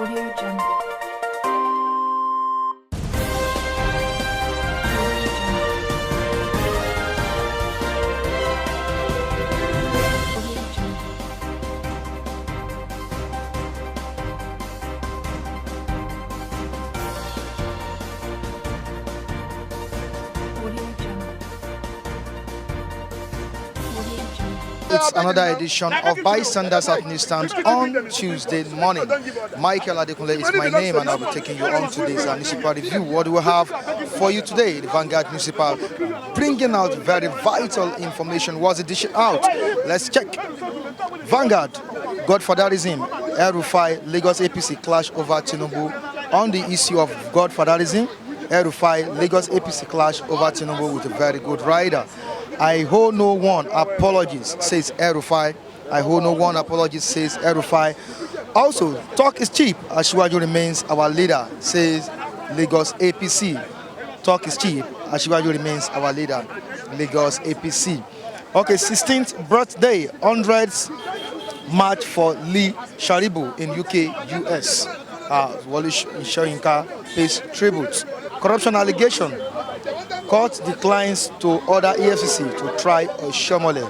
Audio Jungle. It's another edition of Bystanders at Newsstand on Tuesday morning. Michael Adekunle is my name, and I'll be taking you on today's newspaper review. What do we have for you today? The Vanguard newspaper bringing out very vital information. What's the dish out? Let's check. Vanguard, Godfatherism, El-Rufai, Lagos APC clash over Tinubu. On the issue of Godfatherism, El-Rufai, Lagos APC clash over Tinubu with a very good rider. I owe no one apologies, says El-Rufai. I owe no one apologies, says El-Rufai. Also, talk is cheap. Asiwaju remains our leader, says Lagos APC. Talk is cheap. Asiwaju remains our leader, Lagos APC. Okay, 16th birthday, 100th march for Lee Sharibu in UK, US. Wale Soyinka pays tribute. Corruption allegation. Court declines to order EFCC to try Oshomole.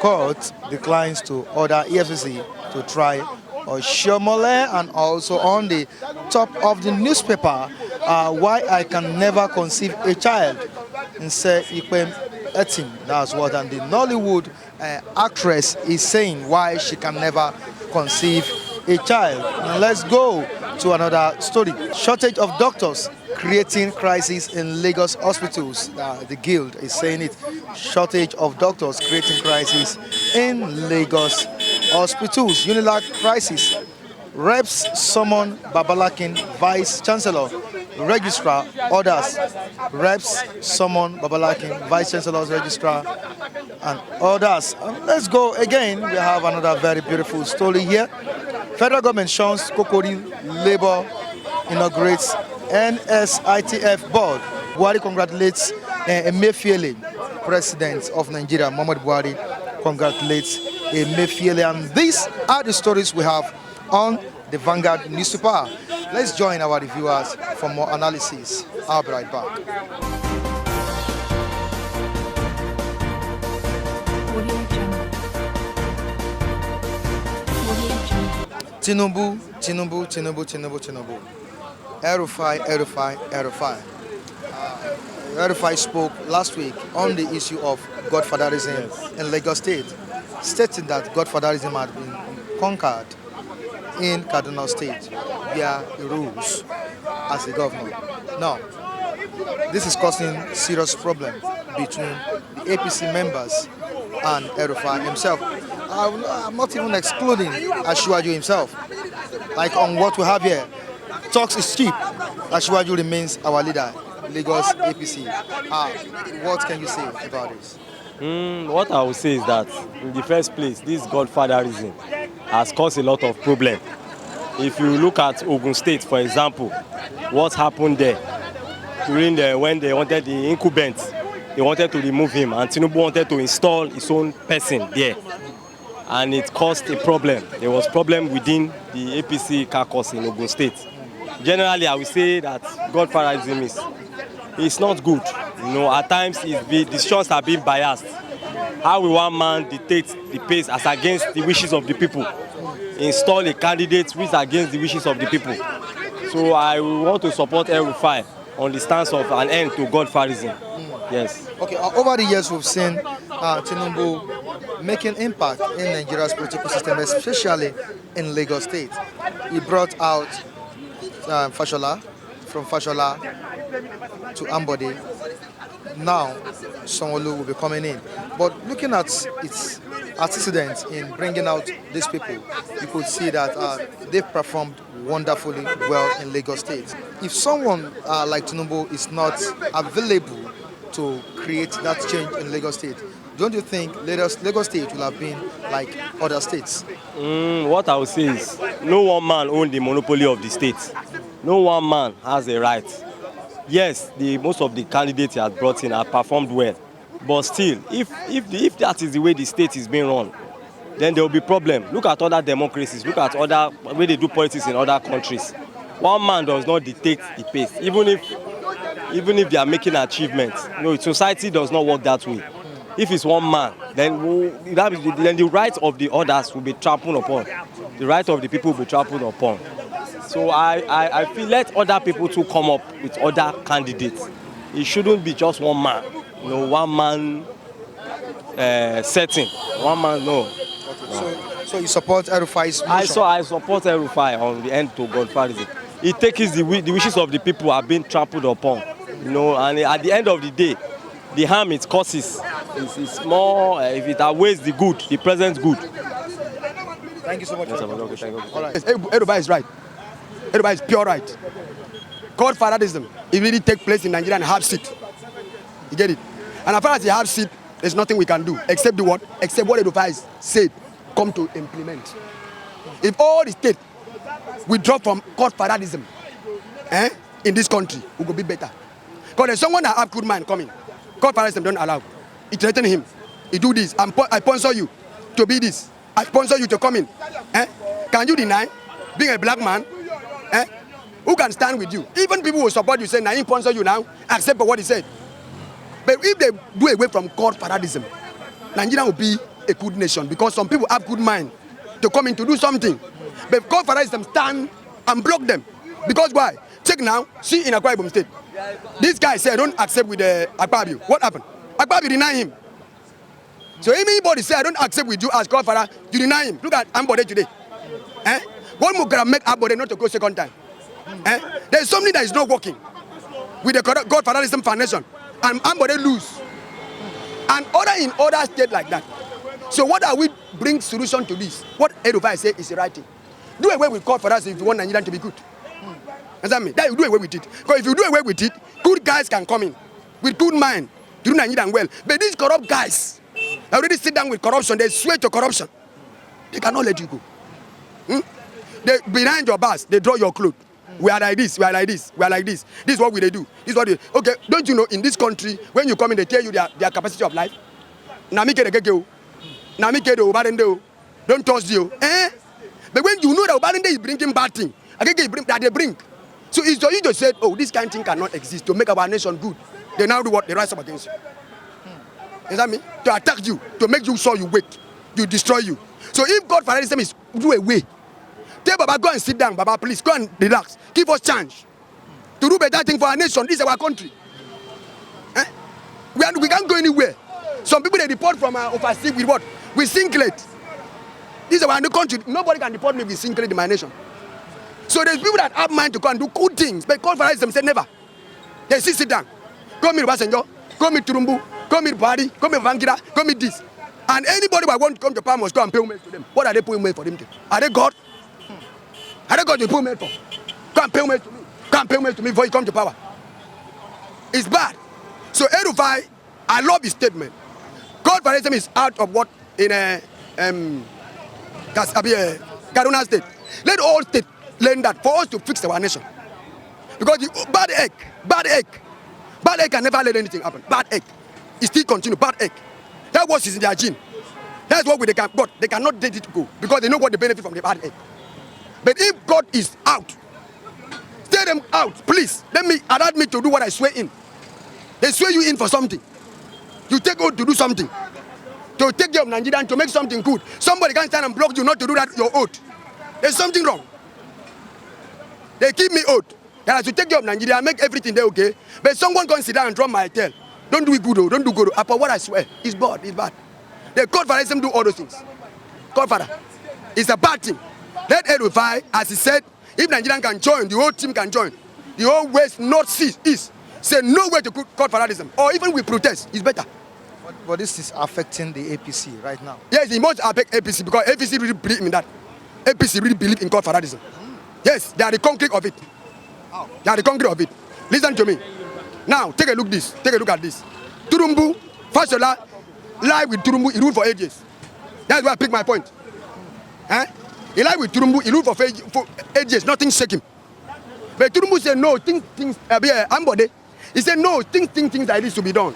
Court declines to order EFCC to try Oshomole. And also on the top of the newspaper, why I can never conceive a child. Nse Ikwem Etim, that's what and the Nollywood actress is saying why she can never conceive a child. Now let's go to another story. Shortage of doctors creating crisis in Lagos hospitals. The Guild is saying it. Shortage of doctors creating crisis in Lagos hospitals. Unilag crisis. Reps summon Babalakin Vice Chancellor. Registrar orders. Reps summon Babalakin Vice Chancellor's Registrar and others. Let's go again. We have another very beautiful story here. Federal government shuns Kokori Labour inaugurates NSITF board. Buhari congratulates Emefiele, President of Nigeria. Muhammadu Buhari congratulates Emefiele. And these are the stories we have on the Vanguard newspaper. Let's join our reviewers for more analysis. I'll be right back. Tinubu. El-Rufai. El-Rufai spoke last week on the issue of Godfatherism in Lagos State, stating that Godfatherism had been conquered in Kaduna State via the rules as the governor. Now, this is causing serious problem between the APC members and El-Rufai himself. I'm not even excluding Asiwaju himself. Like on what we have here, talks is cheap. Asiwaju remains our leader, Lagos APC. What can you say about this? What I would say is that, in the first place, this Godfatherism has caused a lot of problems. If you look at Ogun State, for example, what happened there during when they wanted the incumbent, they wanted to remove him, and Tinubu wanted to install his own person there, and it caused a problem. There was problem within the APC caucus in Ogun State. Generally, I would say that Godfatherism is not good. You know, at times the decisions are being biased. How will one man dictate the pace as against the wishes of the people? Install a candidate which is against the wishes of the people. So I want to support El-Rufai on the stance of an end to Godfatherism. Yes. Okay. Over the years, we've seen Tinubu making impact in Nigeria's political system, especially in Lagos State. He brought out Fashola, from Fashola to Ambode. Now, Sanwo-Olu will be coming in. But looking at its antecedents in bringing out these people, you could see that they've performed wonderfully well in Lagos State. If someone like Tinubu is not available to create that change in Lagos State, don't you think Lagos State will have been like other states? What I would say is, no one man owns the monopoly of the state. No one man has a right. Yes, most of the candidates he has brought in have performed well, but still, if that is the way the state is being run, then there will be problem. Look at other democracies. Look at other way they do politics in other countries. One man does not dictate the pace, even if they are making achievements. You know, society does not work that way. If it's one man, then the rights of the others will be trampled upon. The right of the people will be trampled upon. So I feel let other people too come up with other candidates. It shouldn't be just one man. You know, one man setting. One man, no. So you support El-Rufai's motion? I support El-Rufai on the end to Godfatherism. It takes the wishes of the people are being trampled upon. You know, and at the end of the day, the harm it causes is more if it outweighs the good, the present good. Thank you so much. Yes, okay, thank you. All right. El-Rufai is right. El-Rufai is pure right. Paradism, it really take place in Nigeria and half seat. You get it? And as far as the half seat, there's nothing we can do except the what? Except what El-Rufai said, come to implement. If all the state withdraw from Paradism, in this country, we will be better. Because there's someone that have good mind coming. Paradism don't allow. It threaten him. He do this. I sponsor you to be this. I sponsor you to come in. Can you deny being a black man? Who can stand with you? Even people who support you say, "Nah, he sponsor you now," accept for what he said. But if they do away from Paradism, Nigeria will be a good nation because some people have good mind to come in to do something. But Paradism stand and block them. Because why? Check now, see in Akwa Ibom State. This guy said, don't accept with Akpabio. What happened? Akpabio deny him. So anybody say, I don't accept with you as Godfather, you deny him. Look at Ambode today. What more can make Ambode not to go second time? There's something that is not working with the Godfatherism Foundation. And Ambode lose. And in other states like that. So what are we bring solution to this? What El-Rufai say is the right thing. Do away with Godfatherism if you want Nigeria to be good. Understand me? That you do away with it. Because if you do away with it, good guys can come in with good mind to do Nigeria well. But these corrupt guys already sit down with corruption. They swear to corruption. They cannot let you go. They behind your bars, they draw your clothes. We are like this, we are like this, we are like this. This is what we do. This is what they. Okay, don't you know in this country, when you come in, they tell you their capacity of life. Don't trust you. But when you know that Obarende is bringing bad thing, that they bring. So it's you just said, oh, this kind of thing cannot exist to make our nation good. They now do what? They rise up against you. You know what I mean? To attack you, to make you sure you wait, to destroy you. So if Godfatherism is do away, tell Baba, go and sit down, Baba, please, go and relax. Give us chance to do better thing for our nation. This is our country. We can't go anywhere. Some people, they deport from overseas with what? With singlet. This is our new country. Nobody can deport me with singlet in my nation. So there's people that have mind to go and do good things, but Godfatherism said never. They sit down. Go meet Basenjo, go meet Tinubu, go meet Buhari, go meet Vangira, go meet this. And anybody who wants to come to power must go and pay homage to them. What are they paying homage for them to? Are they God? Are they God to pay homage for? Go and pay homage to me. Go and pay homage to me before you come to power. It's bad. So El-Rufai, I love his statement. Godfatherism is out of what in Kaduna State. Let all states learn that for us to fix our nation. Because the bad egg can never let anything happen. Bad egg. It still continue. Bad egg. That was in their gene. That's what they can. But they cannot let it go because they know what the benefit from the bad egg. But if God is out, stay them out, please. Allow me to do what I swear in. They swear you in for something. You take oath to do something. To take care of Nigeria and to make something good. Somebody can stand and block you not to do that your oath. There's something wrong. They give me oath that I should take care of Nigeria and make everything there okay. But someone can sit down and drop my tail. Don't do it good, don't do good. Upon what I swear, it's bad, it's bad. The Godfatherism do all those things. Godfather, it's a bad thing. Let El-Rufai, as he said, if Nigerian can join, the whole team can join. The whole West, North, East, say no way to Godfatherism. Or even we protest, it's better. But this is affecting the APC right now. Yes, it must affect APC because APC really believe in that. APC really believe in Godfatherism. Yes, they are the concrete of it. They are the concrete of it. Listen to me. Now, take a look at this. Tinubu, Fashola, live with Tinubu, he ruled for ages. That's why I pick my point. He lied with Tinubu, he ruled for ages, nothing shake him. But Tinubu said no, things, Ambode. He said no, things like this to be done.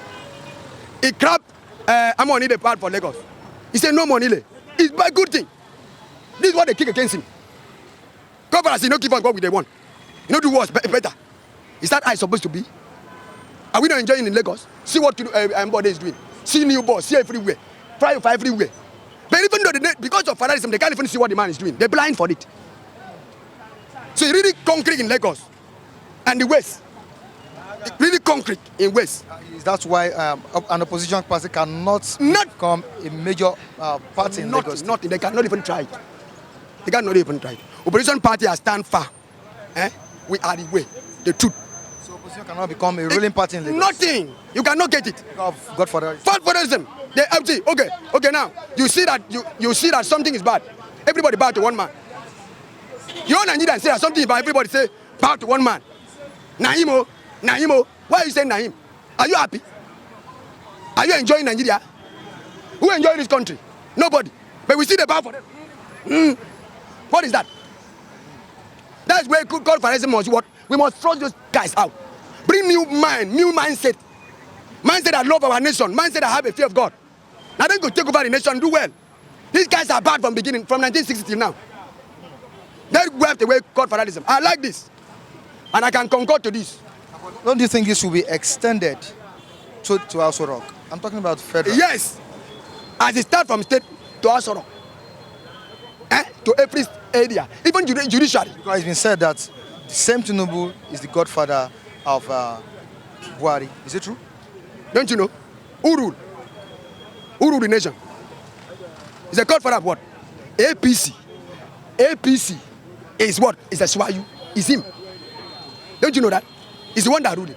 He grabbed Amonile part for Lagos. He said no money. It's a good thing. This is what they kick against him. Governors, you don't give us what we they want. You know, do what's better. Is that how it's supposed to be? Are we not enjoying in Lagos? See what everybody is doing. See new boss, see everywhere. Fly everywhere. But even though because of Paradism, they can't even see what the man is doing. They're blind for it. So it's really concrete in Lagos and the West. It's really concrete in West. That's why an opposition party cannot become a major party in Lagos. Nothing. They cannot even try it. They cannot even try it. Opposition party has stand far. We are the way, the truth. So opposition cannot become a ruling party in Lagos? Nothing. You cannot get it. Godfather. Paradism. They empty. Okay. Now you see that something is bad. Everybody bow to one man. You all Nigerians say that something is bad. Everybody say bow to one man. Naimo. Why are you saying Naim? Are you happy? Are you enjoying Nigeria? Who enjoy this country? Nobody. But we see the bow for them. What is that? That's where God Paradism must what? We must throw those guys out. Bring new mindset. Mindset that love our nation. Mindset that have a fear of God. Now then go take over the nation and do well. These guys are bad from beginning, from 1960 till now. They wiped away God Paradism. I like this. And I can concur to this. Don't you think this should be extended to Aso Rock? I'm talking about federal. Yes. As it starts from state to Aso Rock. To every area. Even judiciary. Because it's been said that the same Tinubu is the godfather of Buhari. Is it true? Don't you know? Who rule? Who rule the nation? It's a godfather of what? APC. APC is what? It's a Swayu. It's him. Don't you know that? He's the one that ruled it.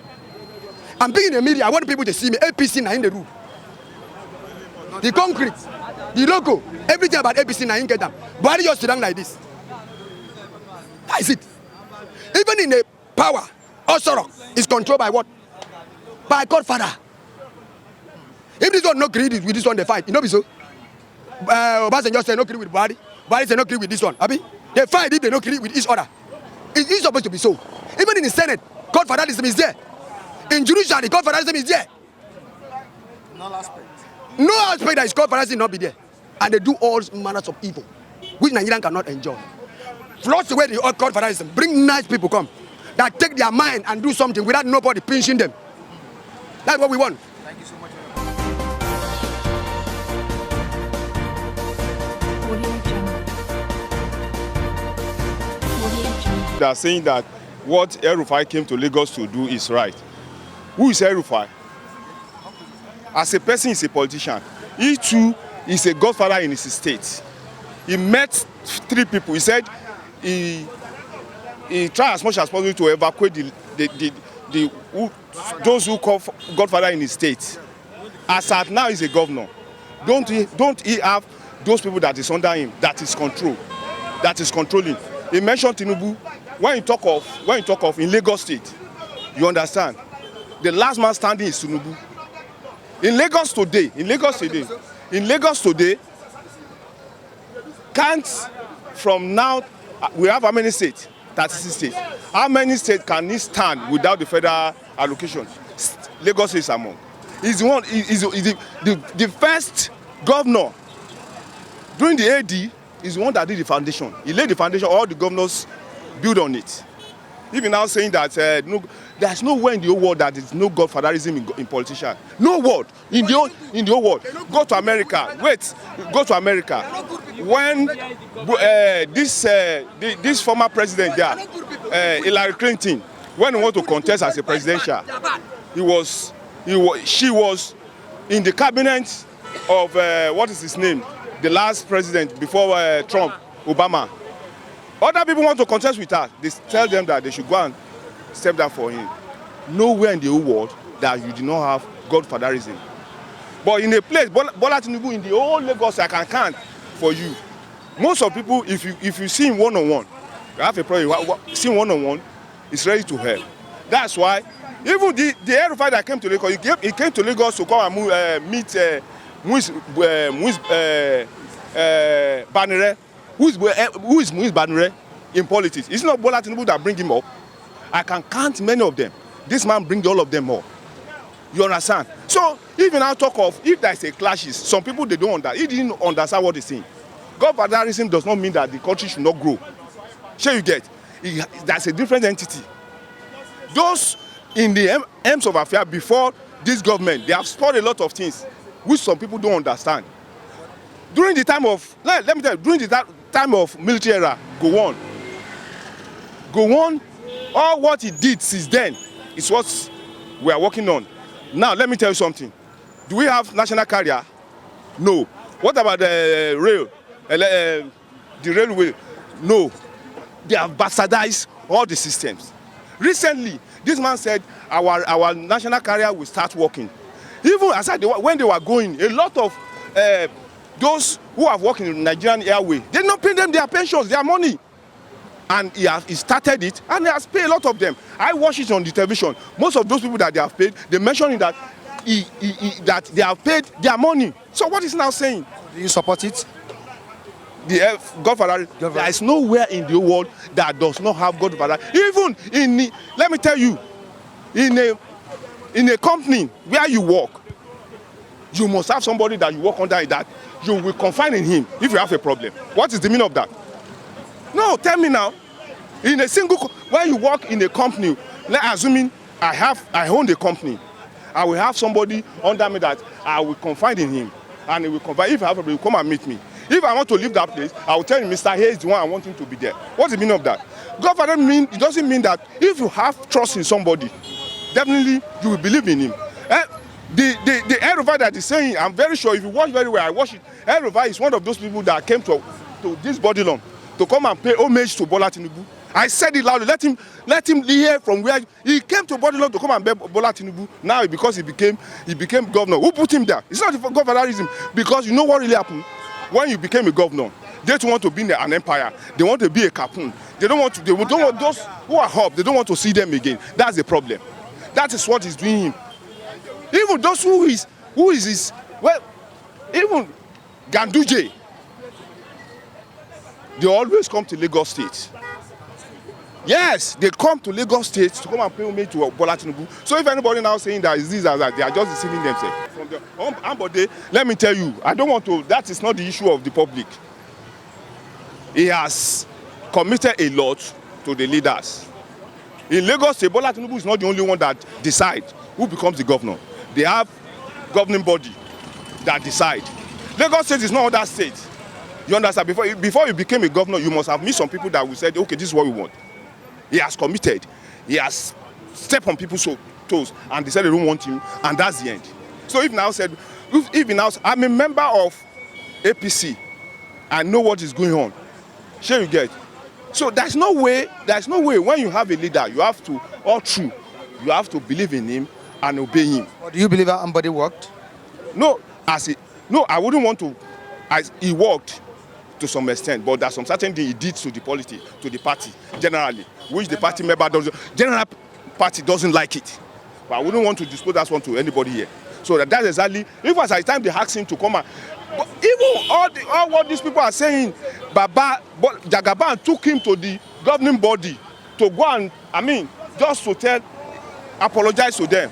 I'm being in the media. I want people to see me. APC now in the rule. The concrete, the logo, everything about APC now in get them. Buhari just sit down like this. That is it. Even in the power, Osoro is controlled by what? By Godfather. If this one no agree with this one, they fight. You know, so Obasanjo say no agree with Buhari. Buhari say no agree with this one. Abi, they fight if they no agree with each other. It's supposed to be so. Even in the Senate, Godfatherism is there. In judiciary, Godfatherism is there. No aspect that is Godfatherism not be there. And they do all manners of evil, which Nigerians cannot enjoy. Flush away the old Godfatherism. Bring nice people come that take their mind and do something without nobody pinching them. That's what we want. Thank you so much. They are saying that what El-Rufai came to Lagos to do is right. Who is El-Rufai? As a person, he's a politician. He too is a godfather in his state. He met 3 people. He said he tried as much as possible to evacuate those who call godfather in his state. As at now, he's a governor. Don't he have those people that is under him, that is controlling? He mentioned Tinubu. When you talk of in Lagos State, you understand. The last man standing is Tinubu. In Lagos today, can't from now we have how many states? 36 states. How many states can he stand without the federal allocation? Lagos is among. He's the one. He's the first governor during the AD. Is the one that did the foundation. He laid the foundation. All the governors build on it. Even now saying that no, there's nowhere in the whole world that is no godfatherism in politicians. No word in the whole world. Go to America. Go to America. When this former president there, Hillary Clinton, when he wanted to contest as a presidential, she was in the cabinet of what is his name? The last president before Trump, Obama. Other people want to contest with her. They tell them that they should go and step down for him. Nowhere in the whole world that you do not have godfatherism. But in a place, Bola Tinubu in the whole Lagos, I can count for you. Most of people, if you see him one-on-one, you have a problem. See him one-on-one, he's ready to help. That's why even the El-Rufai that came to Lagos, he came to Lagos to come and meet Banire. Who is Muiz Banire in politics? It's not Bola Tinubu that bring him up. I can count many of them. This man bring all of them up. You understand? So even now talk of if there is a clashes, some people they don't understand. He didn't understand what he's saying. Godfatherism does not mean that the country should not grow. Sure you get? That's a different entity. Those in the aims of affairs before this government, they have spoiled a lot of things, which some people don't understand. During the time of, let me tell you, during the time of military era, go on, all what he did since then is what we are working on. Now, let me tell you something. Do we have national carrier? No. What about the rail? The railway? No. They have bastardized all the systems. Recently, this man said our national carrier will start working. Even aside when they were going, a lot of those who have worked in the Nigerian airway, they did not pay them their pensions, their money. And he started it, and he has paid a lot of them. I watch it on the television. Most of those people that they have paid, they mentioning that that they have paid their money. So what is he now saying? Do you support it? The Godfather, there is nowhere in the world that does not have Godfather. Even in, let me tell you, in a company where you work, you must have somebody that you work under that you will confide in him if you have a problem. What is the meaning of that? No, tell me now. In a single, when you work in a company, assuming I own the company, I will have somebody under me that I will confide in him, and he will confide. If I have a problem, come and meet me. If I want to leave that place, I will tell him, Mr. Hayes is the one I want him to be there. What's the meaning of that? Godfather it doesn't mean that if you have trust in somebody, definitely you will believe in him. The El-Rufai that is saying, I'm very sure if you watch very well, I watch it. El-Rufai is one of those people that came to this bodyland to come and pay homage to Bola Tinubu. I said it loudly. Let him hear from where he came to bodyland to come and pay Bola Tinubu. Now because he became governor. Who put him there? It's not for Godfatherism, because you know what really happened when you became a governor. They don't want to be in an empire. They want to be a captain. They don't want to. They don't want those who are up. They don't want to see them again. That's the problem. That is what is doing him. Even those who is his, well, even Ganduje, they always come to Lagos State. Yes, they come to Lagos State to come and pay homage to Bola Tinubu. So if anybody now saying that is this or that, they are just deceiving themselves. From the Ambode, let me tell you, I don't want to, that is not the issue of the public. He has committed a lot to the leaders. In Lagos State, Bola Tinubu is not the only one that decides who becomes the governor. They have governing body that decide. Lagos State is not other state. You understand? Before you became a governor, you must have met some people that will say, okay, this is what we want. He has committed. He has stepped on people's toes and decided they don't want him, and that's the end. So if he now, I'm a member of APC, I know what is going on. Sure you get. So there's no way when you have a leader, you have to, all true, you have to believe in him and obey him. But do you believe that Ambode worked? No, I wouldn't want to, he worked to some extent, but there's some certain thing he did to the party generally, which the party member doesn't, general party doesn't like it. But I wouldn't want to disclose that one to anybody here. So that's exactly, if at the time they asked him to come out, but even all what these people are saying, Jagaban took him to the governing body to go and, just to apologize to them.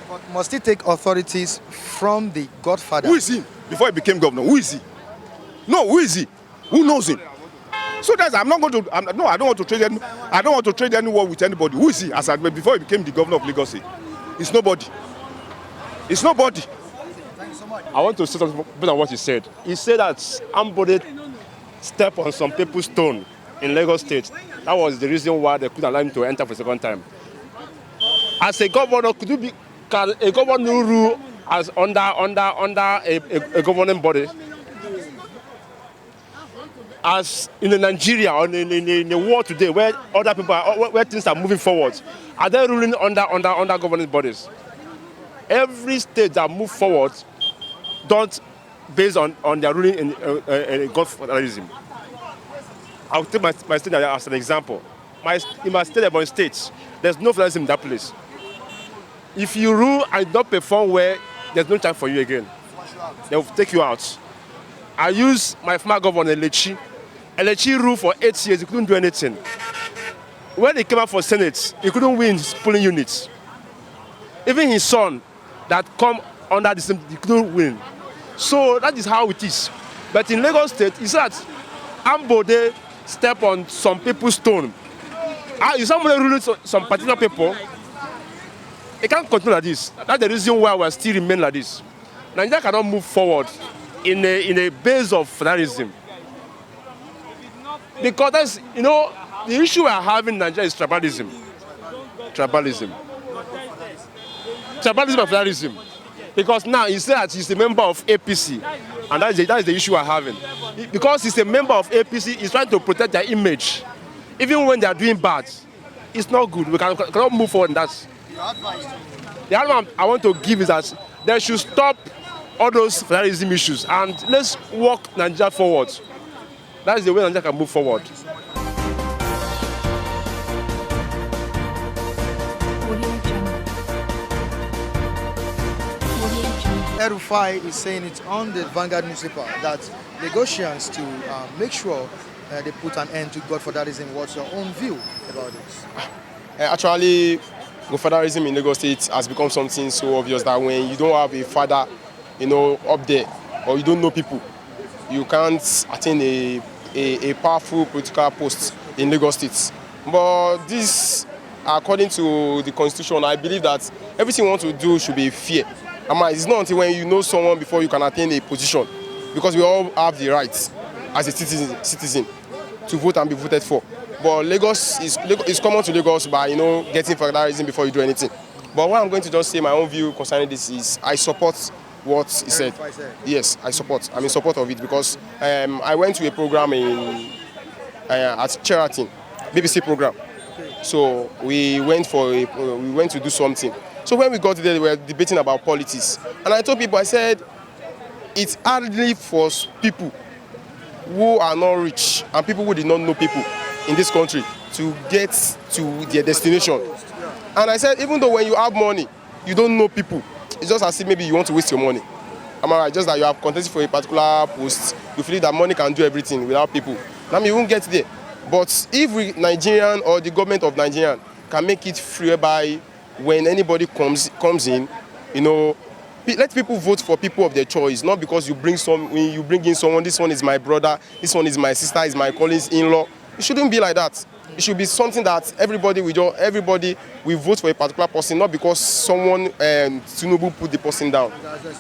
But must he take authorities from the Godfather? Who is he before he became governor? Who is he? No, who is he? Who knows him? So that's, I don't want to trade any word with anybody. Who is he? As I said, before he became the governor of Lagos State, it's nobody. It's nobody. Thank you so much. I want to say something about what he said. He said that Ambode stepped on some people's stone in Lagos State. That was the reason why they couldn't allow him to enter for a second time. As a governor, can a governor rule as under a governing body? As in Nigeria or in the world today, where other people are, where things are moving forward, are they ruling under governing bodies? Every state that move forward don't based on their ruling in Godfatherism. I'll take my state as an example. In my state, Ebonyi State, there's no fatherism in that place. If you rule and don't perform well, there's no chance for you again. They will take you out. I use my former governor, El-Rufai. El-Rufai ruled for 8 years, he couldn't do anything. When he came out for Senate, he couldn't win his polling units. Even his son that come under the same, he couldn't win. So that is how it is. But in Lagos State, it's that Ambode step on some people's stone. If somebody ruling some particular people, it can't continue like this. That's the reason why we still remain like this. Nigeria cannot move forward in a base of federalism. Because that's, the issue we are having in Nigeria is tribalism. Tribalism and federalism. Because now he said that he's a member of APC, and that is the issue we're having. Because he's a member of APC, he's trying to protect their image. Even when they are doing bad, it's not good. We cannot move forward in that. The advice I want to give is that they should stop all those federalism issues and let's walk Nigeria forward. That is the way Nigeria can move forward. El-Rufai is saying it on the Vanguard newspaper that Lagosians to make sure they put an end to Godfatherism. What's your own view about this? Actually, Godfatherism in Lagos State has become something so obvious that when you don't have a father, up there, or you don't know people, you can't attain a powerful political post in Lagos State. But this, according to the Constitution, I believe that everything you want to do should be fair. It's not until when you know someone before you can attain a position, because we all have the rights as a citizen to vote and be voted for. But Lagos is common to Lagos by getting federalism before you do anything. But what I'm going to just say my own view concerning this is I support what he said. Yes, I support. I'm in support of it because I went to a program at Sheraton, BBC program. So we went to do something. So when we got there, we were debating about politics. And I told people, I said, it's hardly for people who are not rich and people who did not know people in this country to get to their destination. And I said, even though when you have money, you don't know people, it's just as if maybe you want to waste your money. Am I right? Just that you have contested for a particular post, you feel that money can do everything without people. Now you won't get there. But if Nigerian or the government of Nigeria can make it free by when anybody comes in, let people vote for people of their choice, not because you bring in someone, this one is my brother, this one is my sister, is my colleague's in-law. It shouldn't be like that. It should be something that everybody will vote for a particular person, not because someone Tinubu put the person down.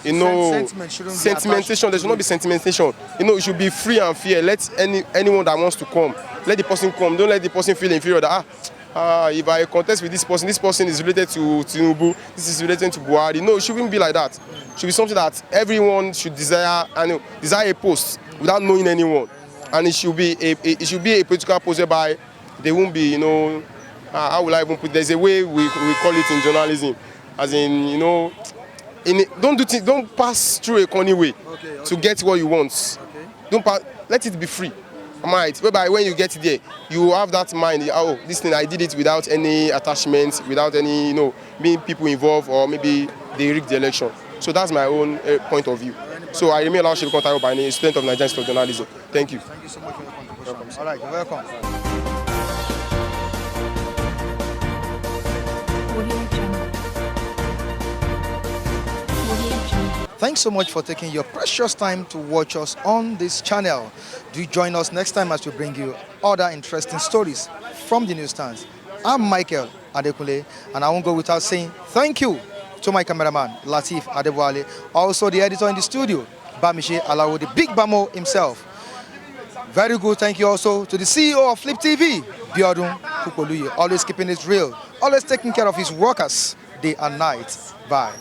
Sentimentation. There should not be sentimentation. It should be free and fair. Let anyone that wants to come, let the person come. Don't let the person feel inferior that if I contest with this person is related to Tinubu, this is related to Buhari. No, it shouldn't be like that. It should be something that everyone should desire a post without knowing anyone. And it should be a political post whereby they won't be, how will I even put it? There's a way we call it in journalism, as in, don't pass through a corny way to get what you want. Let it be free. Whereby when you get there, you have that mind, this thing, I did it without any attachment, without any, being people involved, or maybe they rigged the election. So that's my own point of view. So I remain Lashib Kontaro by a student of Nigerian Institute of Journalism. Thank you. Thank you so much for your contribution. All right, you're welcome. Thanks so much for taking your precious time to watch us on this channel. Do join us next time as we bring you other interesting stories from the newsstands. I'm Michael Adekunle, and I won't go without saying thank you to my cameraman, Latif Adewale, also the editor in the studio, Bamiche Alawo, the big Bamo himself. Very good, thank you also to the CEO of Flip TV, Biodun Kukoluye, always keeping it real, always taking care of his workers day and night. Bye.